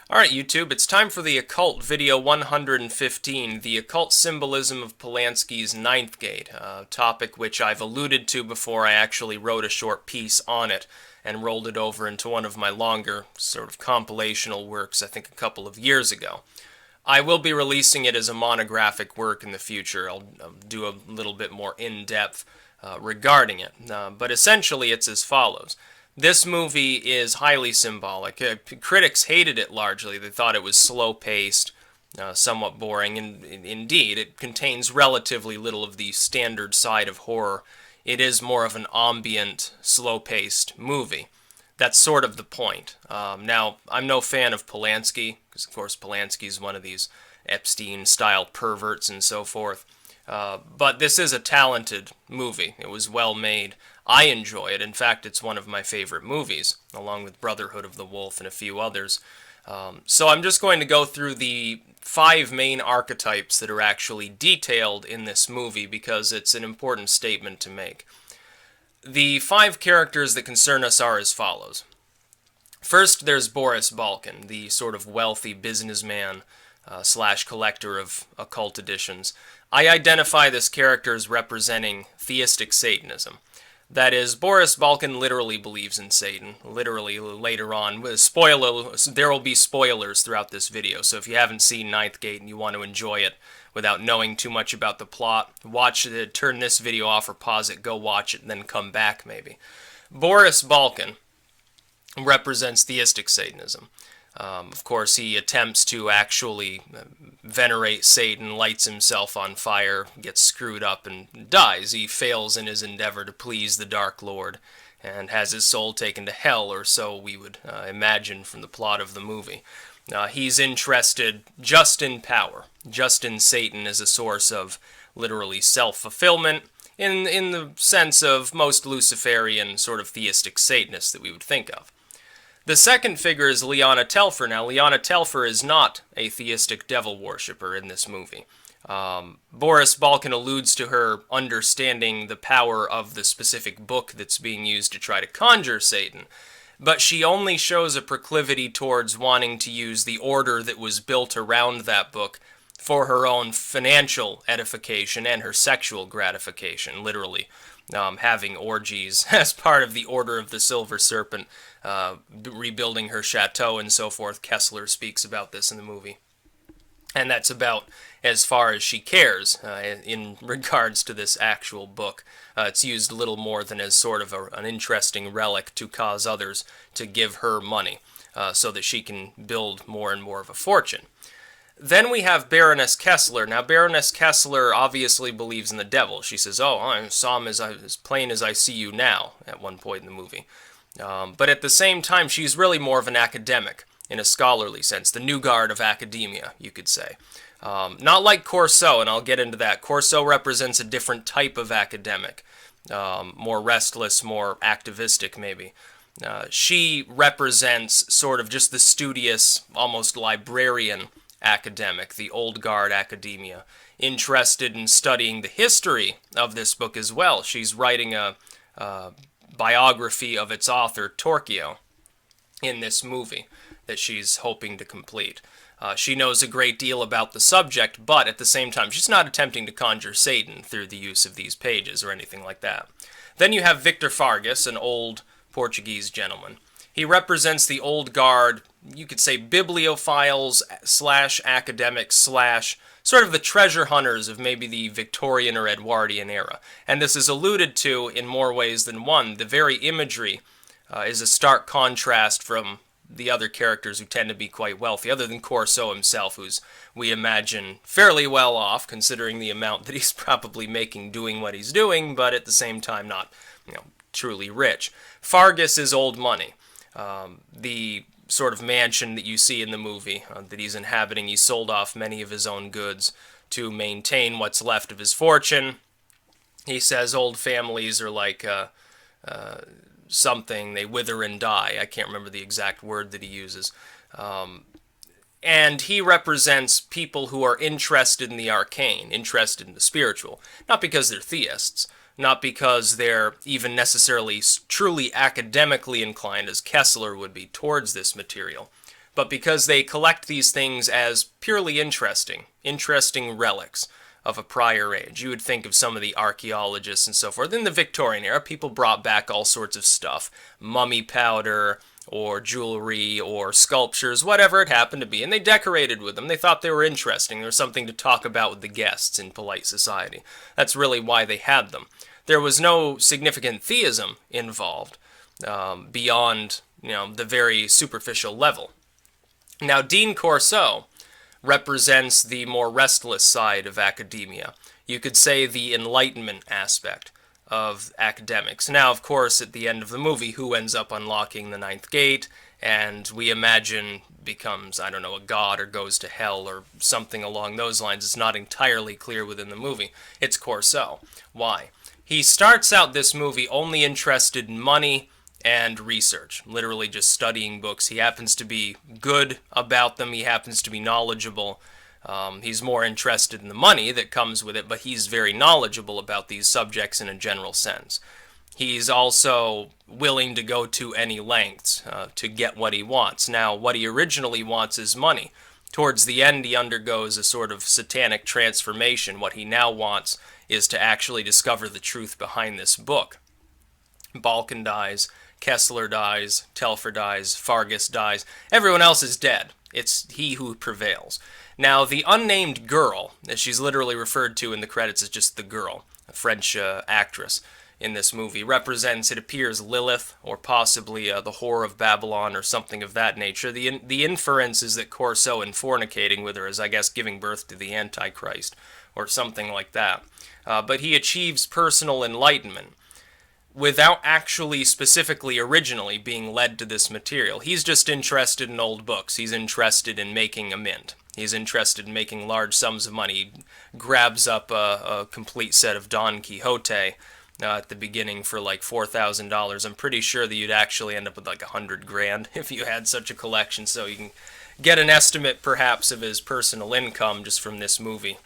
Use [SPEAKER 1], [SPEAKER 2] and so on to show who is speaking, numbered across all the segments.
[SPEAKER 1] Alright YouTube, it's time for the Occult video 115, the Occult Symbolism of Polanski's Ninth Gate, a topic which I've alluded to before. I actually wrote a short piece on it and rolled it over into one of my longer, sort of compilational works, I think a couple of years ago. I will be releasing it as a monographic work in the future. I'll do a little bit more in-depth regarding it, but essentially it's as follows. This movie is highly symbolic. Critics hated it largely. They thought it was slow-paced, somewhat boring, and indeed, it contains relatively little of the standard side of horror. It is more of an ambient, slow-paced movie. That's sort of the point. Now, I'm no fan of Polanski, because of course Polanski is one of these Epstein-style perverts and so forth. But this is a talented movie. It was well made. I enjoy it. In fact, it's one of my favorite movies, along with Brotherhood of the Wolf and a few others. So I'm just going to go through the 5 main archetypes that are actually detailed in this movie because it's an important statement to make. The 5 characters that concern us are as follows. First, there's Boris Balkan, the sort of wealthy businessman slash collector of occult editions. I identify this character as representing theistic Satanism. That is, Boris Balkan literally believes in Satan. Literally, later on. There will be spoilers throughout this video, so if you haven't seen Ninth Gate and you want to enjoy it without knowing too much about the plot, watch it, turn this video off or pause it, go watch it, and then come back maybe. Boris Balkan represents theistic Satanism. Of course, he attempts to actually venerate Satan, lights himself on fire, gets screwed up, and dies. He fails in his endeavor to please the Dark Lord, and has his soul taken to hell, or so we would imagine from the plot of the movie. He's interested just in power, just in Satan as a source of literally self-fulfillment, in the sense of most Luciferian sort of theistic Satanists that we would think of. The second figure is Lyanna Telfer. Now, Lyanna Telfer is not a theistic devil worshipper in this movie. Boris Balkan alludes to her understanding the power of the specific book that's being used to try to conjure Satan, but she only shows a proclivity towards wanting to use the order that was built around that book for her own financial edification and her sexual gratification, literally. Having orgies as part of the Order of the Silver Serpent, rebuilding her chateau and so forth. Kessler speaks about this in the movie. And that's about as far as she cares in regards to this actual book. It's used little more than as sort of an interesting relic to cause others to give her money so that she can build more and more of a fortune. Then we have Baroness Kessler. Now, Baroness Kessler obviously believes in the devil. She says, "Oh, I saw him as plain as I see you now," at one point in the movie. But at the same time, she's really more of an academic, in a scholarly sense. The new guard of academia, you could say. Not like Corso, and I'll get into that. Corso represents a different type of academic. More restless, more activistic, maybe. She represents sort of just the studious, almost librarian academic, the old guard academia, interested in studying the history of this book as well. She's writing a biography of its author, Torquio, in this movie that she's hoping to complete. She knows a great deal about the subject, but at the same time, she's not attempting to conjure Satan through the use of these pages or anything like that. Then you have Victor Fargas, an old Portuguese gentleman. He represents the old guard, you could say bibliophiles slash academics slash sort of the treasure hunters of maybe the Victorian or Edwardian era. And this is alluded to in more ways than one. The very imagery is a stark contrast from the other characters who tend to be quite wealthy, other than Corso himself, who's, we imagine, fairly well off, considering the amount that he's probably making doing what he's doing, but at the same time not, truly rich. Fargas is old money. The sort of mansion that you see in the movie that he's inhabiting, he sold off many of his own goods to maintain what's left of his fortune. He says old families are like something, they wither and die. I can't remember the exact word that he uses. And he represents people who are interested in the arcane, interested in the spiritual, not because they're theists, not because they're even necessarily truly academically inclined, as Kessler would be, towards this material, but because they collect these things as purely interesting relics of a prior age. You would think of some of the archaeologists and so forth. In the Victorian era, people brought back all sorts of stuff, mummy powder, or jewelry, or sculptures, whatever it happened to be, and they decorated with them. They thought they were interesting. There was something to talk about with the guests in polite society. That's really why they had them. There was no significant theism involved beyond, the very superficial level. Now, Dean Corso represents the more restless side of academia. You could say the Enlightenment aspect of academics. Now, of course, at the end of the movie, who ends up unlocking the ninth gate, and we imagine becomes, I don't know, a god or goes to hell or something along those lines. It's not entirely clear within the movie. It's Corso. Why? He starts out this movie only interested in money and research, literally just studying books. He happens to be good about them. He happens to be knowledgeable. He's more interested in the money that comes with it, but he's very knowledgeable about these subjects in a general sense. He's also willing to go to any lengths to get what he wants. Now, what he originally wants is money. Towards the end, he undergoes a sort of satanic transformation. What he now wants is to actually discover the truth behind this book. Balkan dies, Kessler dies, Telfer dies, Fargus dies. Everyone else is dead. It's he who prevails. Now, the unnamed girl, as she's literally referred to in the credits as just the girl, a French actress in this movie, represents, it appears, Lilith, or possibly the whore of Babylon, or something of that nature. The inference is that Corso, in fornicating with her, is, I guess, giving birth to the Antichrist, or something like that. But he achieves personal enlightenment without actually specifically originally being led to this material. He's just interested in old books. He's interested in making a mint. He's interested in making large sums of money. He grabs up a complete set of Don Quixote at the beginning for like $4,000. I'm pretty sure that you'd actually end up with like $100,000 if you had such a collection. So you can get an estimate perhaps of his personal income just from this movie.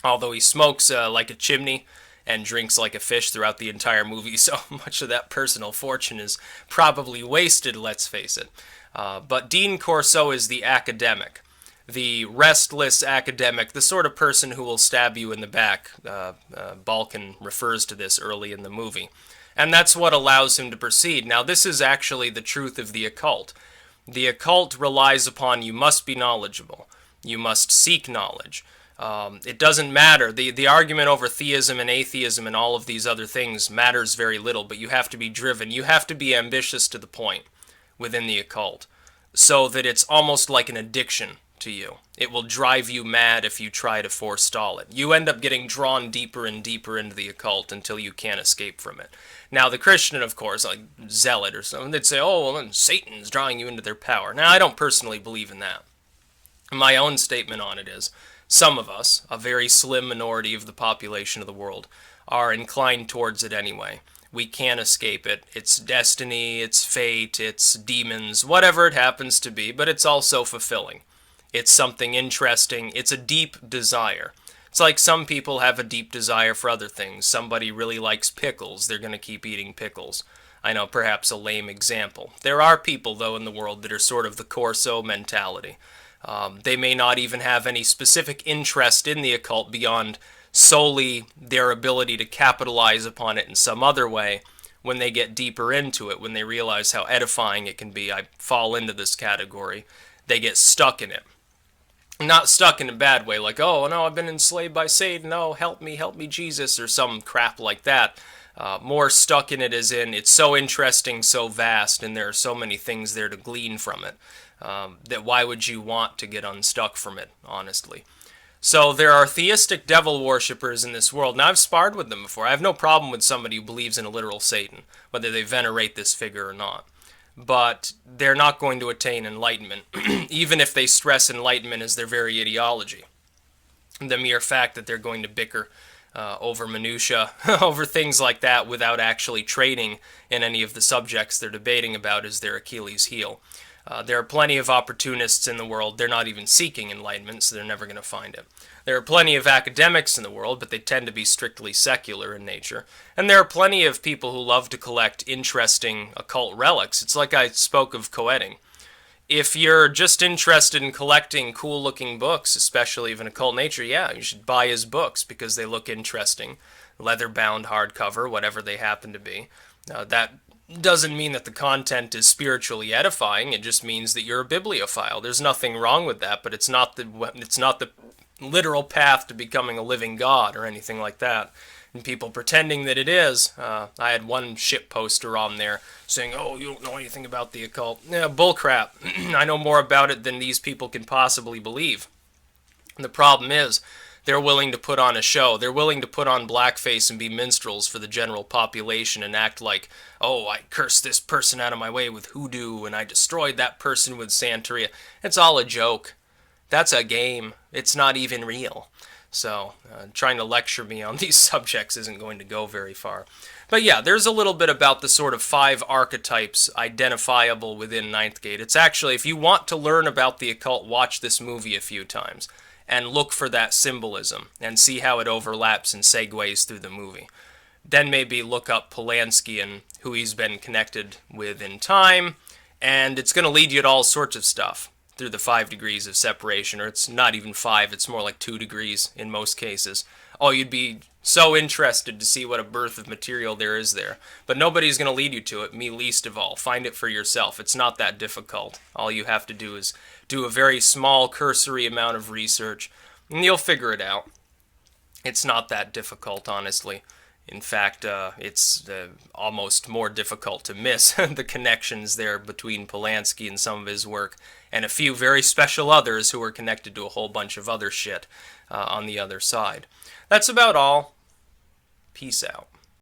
[SPEAKER 1] Although he smokes like a chimney and drinks like a fish throughout the entire movie, so much of that personal fortune is probably wasted, let's face it. But Dean Corso is the academic, the restless academic, the sort of person who will stab you in the back. Balkan refers to this early in the movie. And that's what allows him to proceed. Now, this is actually the truth of the occult. The occult relies upon you must be knowledgeable. You must seek knowledge. It doesn't matter. The argument over theism and atheism and all of these other things matters very little, but you have to be driven. You have to be ambitious to the point within the occult so that it's almost like an addiction to you. It will drive you mad if you try to forestall it. You end up getting drawn deeper and deeper into the occult until you can't escape from it. Now, the Christian, of course, like zealot or something, they'd say, oh, well, then Satan's drawing you into their power. Now, I don't personally believe in that. My own statement on it is, some of us, a very slim minority of the population of the world, are inclined towards it anyway. We can't escape it. It's destiny, it's fate, it's demons, whatever it happens to be, but it's also fulfilling. It's something interesting. It's a deep desire. It's like some people have a deep desire for other things. Somebody really likes pickles. They're going to keep eating pickles. I know, perhaps a lame example. There are people, though, in the world that are sort of the Corso mentality. They may not even have any specific interest in the occult beyond solely their ability to capitalize upon it in some other way. When they get deeper into it, when they realize how edifying it can be, I fall into this category, they get stuck in it. Not stuck in a bad way, like, oh, no, I've been enslaved by Satan, no, help me, Jesus, or some crap like that. More stuck in it as in, it's so interesting, so vast, and there are so many things there to glean from it. That why would you want to get unstuck from it, honestly? So there are theistic devil worshippers in this world. Now, I've sparred with them before. I have no problem with somebody who believes in a literal Satan, whether they venerate this figure or not. But they're not going to attain enlightenment, even if they stress enlightenment as their very ideology. The mere fact that they're going to bicker over minutia, over things like that, without actually trading in any of the subjects they're debating about is their Achilles heel. There are plenty of opportunists in the world. They're not even seeking enlightenment, so they're never going to find it. There are plenty of academics in the world, but they tend to be strictly secular in nature. And there are plenty of people who love to collect interesting occult relics. It's like I spoke of coetting. If you're just interested in collecting cool-looking books, especially of an occult nature, yeah, you should buy his books because they look interesting. Leather-bound hardcover, whatever they happen to be. That doesn't mean that the content is spiritually edifying. It just means that you're a bibliophile. There's nothing wrong with that, but it's not the literal path to becoming a living god or anything like that. And people pretending that it is. I had one shit poster on there saying, "Oh, you don't know anything about the occult." Yeah, bullcrap. I know more about it than these people can possibly believe. And the problem is, they're willing to put on a show. They're willing to put on blackface and be minstrels for the general population and act like, "Oh, I cursed this person out of my way with hoodoo and I destroyed that person with Santeria." It's all a joke. That's a game. It's not even real. So, trying to lecture me on these subjects isn't going to go very far. But yeah, there's a little bit about the sort of 5 archetypes identifiable within Ninth Gate. It's actually, if you want to learn about the occult, watch this movie a few times and look for that symbolism and see how it overlaps and segues through the movie. Then maybe look up Polanski and who he's been connected with in time, and it's going to lead you to all sorts of stuff through the 5 degrees of separation, or it's not even 5, it's more like 2 degrees in most cases. Oh, you'd be so interested to see what a birth of material there is there. But nobody's going to lead you to it, me least of all. Find it for yourself. It's not that difficult. All you have to do is do a very small, cursory amount of research, and you'll figure it out. It's not that difficult, honestly. In fact, it's almost more difficult to miss the connections there between Polanski and some of his work, and a few very special others who are connected to a whole bunch of other shit on the other side. That's about all. Peace out.